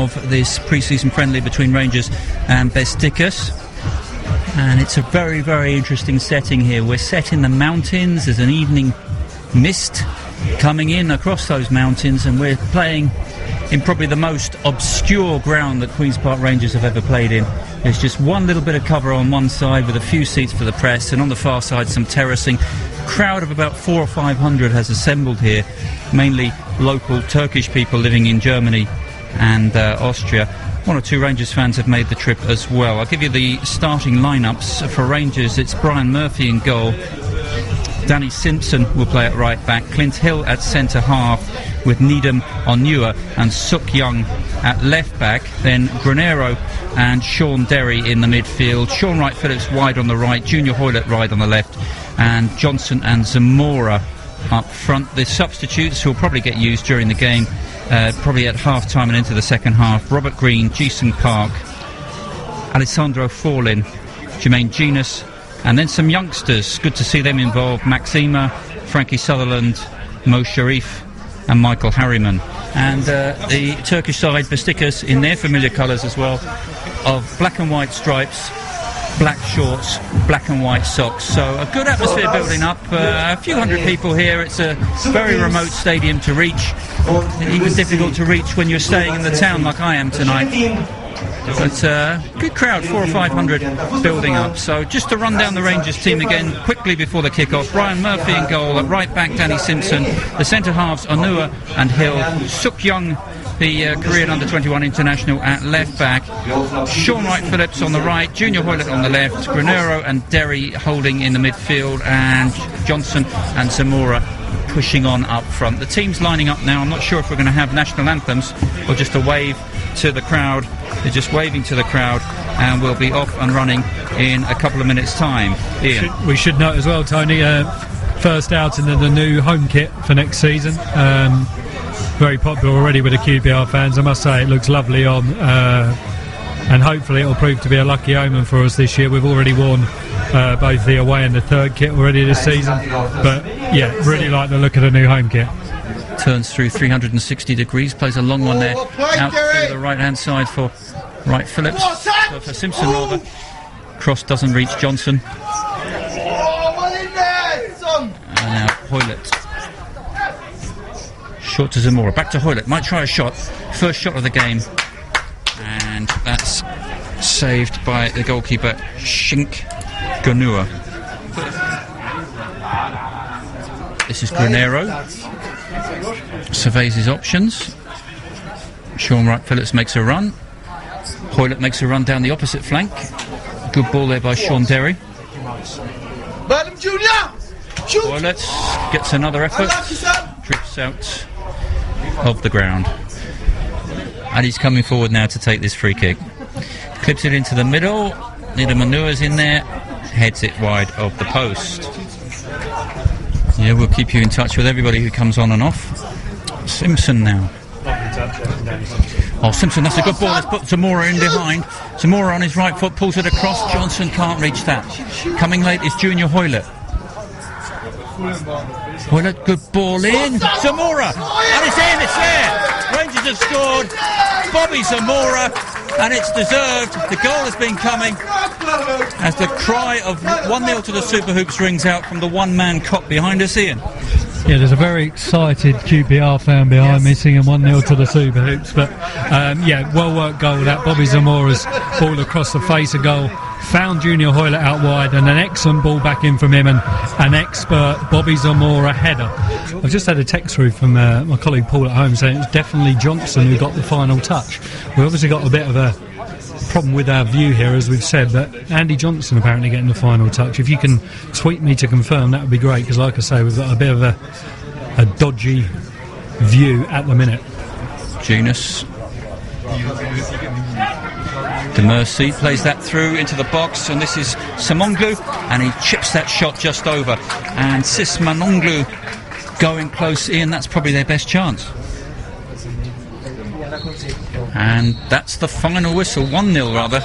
of this pre-season friendly between Rangers and Besiktas. And it's a very, very interesting setting here. We're set in the mountains. There's an evening mist coming in across those mountains, and we're playing in probably the most obscure ground that Queen's Park Rangers have ever played in. There's just one little bit of cover on one side with a few seats for the press, and on the far side some terracing. Crowd of about 400 or 500 has assembled here, mainly local Turkish people living in Germany and Austria. One or two Rangers fans have made the trip as well. I'll give you the starting lineups for Rangers. It's Brian Murphy in goal. Danny Simpson will play at right back. Clint Hill at centre half, with Needham Onua and Suk Young at left back. Then Granero and Sean Derry in the midfield. Sean Wright-Phillips wide on the right. Junior Hoylett wide on the left. And Johnson and Zamora up front. The substitutes who will probably get used during the game, probably at half-time and into the second half. Robert Green, Jason Park, Alessandro Forlin, Jermaine Genus, and then some youngsters. Good to see them involved. Maxima, Frankie Sutherland, Mo Sharif and Michael Harriman. And the Turkish side, Besiktas, in their familiar colours as well, of black and white stripes, black shorts, black and white socks. So a good atmosphere building up. A few hundred people here. It's a very remote stadium to reach. Even difficult to reach when you're staying in the town like I am tonight. But good crowd, 400 or 500 building up. So just to run down the Rangers team again quickly before the kick-off. Brian Murphy in goal. At right back, Danny Simpson. The centre halves, Onua and Hill. Suk Young, the Korean under-21 international, at left back. Sean Wright-Phillips on the right. Junior Hoylett on the left. Granero and Derry holding in the midfield. And Johnson and Zamora pushing on up front. The team's lining up now. I'm not sure if we're going to have national anthems or just a wave to the crowd. They're just waving to the crowd, and we'll be off and running in a couple of minutes' time. Ian. We should note as well, Tony, first outing of the new home kit for next season. Very popular already with the QPR fans. I must say it looks lovely on, and hopefully it will prove to be a lucky omen for us this year. We've already worn both the away and the third kit already this season, but yeah, really like the look of the new home kit. Turns through 360 degrees, plays a long one there out to the right hand side for Wright-Phillips, for Simpson rather. Cross doesn't reach Johnson. And now Hoylett. Short to Zamora, back to Hoylett, might try a shot, first shot of the game, and that's saved by the goalkeeper Shink Gonua. This is Granero, surveys his options. Sean Wright-Phillips makes a run. Hoylett makes a run down the opposite flank. Good ball there by Sean Derry. Hoylett gets another effort, drifts out of the ground, and he's coming forward now to take this free kick. Clips it into the middle. Needham Onua's in there, heads it wide of the post. Yeah, we'll keep you in touch with everybody who comes on and off. Simpson now. Oh, Simpson, that's a good ball. Let's put Zamora in behind. Zamora on his right foot, pulls it across. Johnson can't reach that. Coming late is Junior Hoylett. Hoylett, good ball in. Zamora! And it's in, it's there! Rangers have scored. Bobby Zamora, and it's deserved. The goal has been coming as the cry of 1-0 to the Super Hoops rings out from the one-man cop behind us, Ian. Yeah, there's a very excited QPR fan behind me singing 1-0 to the Super Hoops. But yeah, well worked goal that. Bobby Zamora's ball across the face of goal, found Junior Hoylett out wide, and an excellent ball back in from him, and an expert Bobby Zamora header. I've just had a text through from my colleague Paul at home saying it's definitely Johnson who got the final touch. We've obviously got a bit of a problem with our view here, as we've said, but Andy Johnson apparently getting the final touch. If you can tweet me to confirm, that would be great, because like I say, we've got a bit of a dodgy view at the minute. Junus Demercy plays that through into the box, and this is Samonglu, and he chips that shot just over, and Sismanonglu going close in. That's probably their best chance. And that's the final whistle, 1-0 rather.